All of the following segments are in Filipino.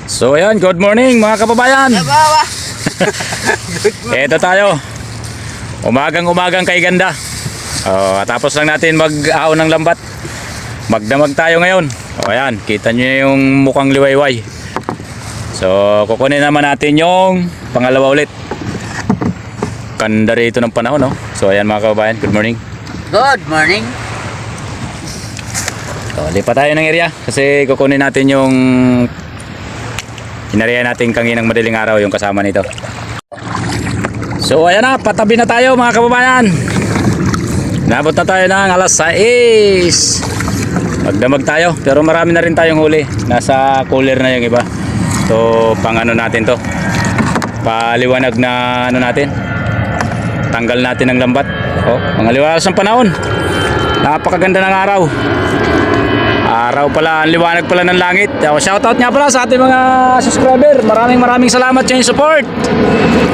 So ayan, good morning mga kababayan. Ito tayo. Umagang kay ganda. Tapos lang natin mag-aon ng lambat. Magdamag tayo ngayon. Ayan, kita nyo yung mukhang liwayway. So kukunin naman natin yung pangalawa ulit. Ganda rito ng panahon, no? So ayan mga kababayan, good morning. Good morning. Lipat tayo ng area kasi kukunin natin yung inariya natin kanginang madaling araw yung kasama nito. So ayan na, patabi na tayo mga kababayan. Nabot na tayo ng alas 6. Magdamag tayo pero marami na rin tayong huli. Nasa cooler na yung iba. So pang ano natin to, paliwanag na ano natin, tanggal natin ang lambat. Mga liwalas ng panahon, napakaganda ng araw. Araw pala, ang liwanag pala ng langit. Shoutout nga pala sa ating mga subscriber. Maraming salamat sa inyong support.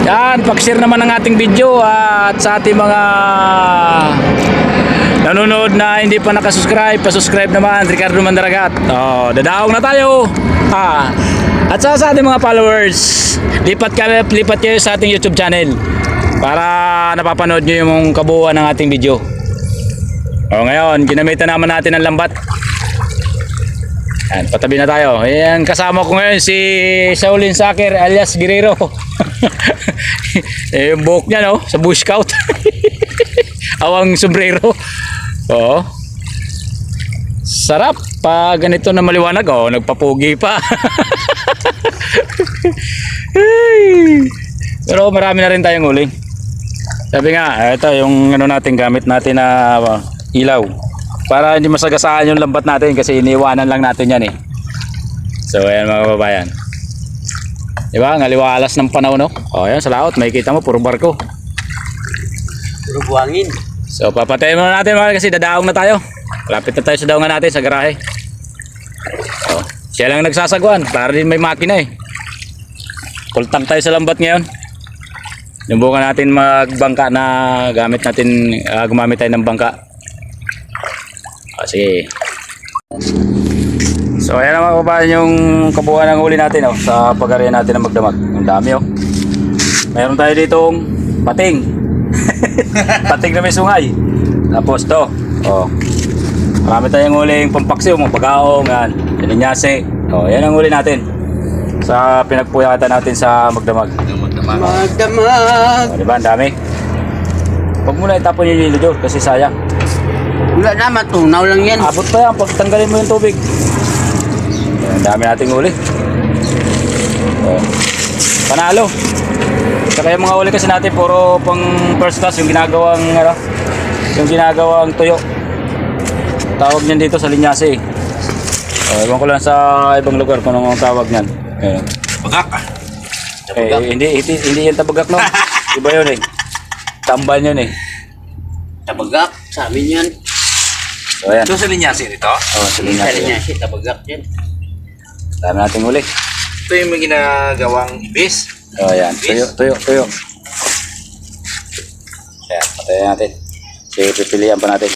Yan, pag-share naman ng ating video. At sa ating mga nanonood na hindi pa nakasubscribe, pa-subscribe naman. Ricardo Mandaragat. Dadaong na tayo. At sa ating mga followers, lipat kayo sa ating YouTube channel para napapanood nyo yung kabuuan ng ating video. Ngayon, ginamitan naman natin ang lambat. Yan, patabi na tayo. Ayan, kasama ko ngayon si Shaolin Soccer alias Guerrero. Yung buhok niya, no? Sa Bush Scout. Awang sombrero. Oo. Sarap. Pag ganito na maliwanag, nagpapugi pa. Pero marami na rin tayong huli. Sabi nga, ito yung ano natin, gamit natin na ilaw. Para hindi masagasaan yung lambat natin kasi iniwanan lang natin yan eh. So ayan mga kababayan. Diba? Ang aliwalas ng panahon, no? Ayan sa laot, makikita mo puro barko. Puro buhangin. So papatayin muna natin mga kasi dadaong na tayo. Lapit na tayo sa daungan natin sa garahe. Siya lang nagsasagwan. Para din may makina eh. Kultang tayo sa lambat ngayon. Subukan natin magbangka na gamit natin, gumamit tayo ng bangka. Sige. So ayan na mga kababayan yung kabuuan ng huli natin sa pag-area natin ng magdamag. Ang dami Meron tayo ditong pating. Pating na may sungay. Tapos to. Marami tayong huling pampaksiw, mga pag-aong, linyase. Yan ang huli natin sa pinagpuyatan natin sa magdamag. Magdamag. Diba ang dami? Huwag muna itapon yung lilo doon kasi sayang. Wala na, matunaw lang yan. Abot pa yan pag tanggalin mo yung tubig. Ang dami nating huli. Panalo. Saka yung mga huli kasi natin puro pang first class, yung ginagawang tuyo. Tawag niyan dito sa linyase. Ewan ko lang sa ibang lugar kung anong tawag niyan. Bagak. Hindi yan tabagak, no. Iba yun eh. Tamban yun eh. Tabagak, sa amin yan. So ayan. Ito sa linyasi nito? Sa linyase. Sa tabagak yan. Dami nating huli. Ito yung may ginagawang ibis. Ayan. Tuyo. Ayan, patayin natin. Sige, pipilihan pa natin.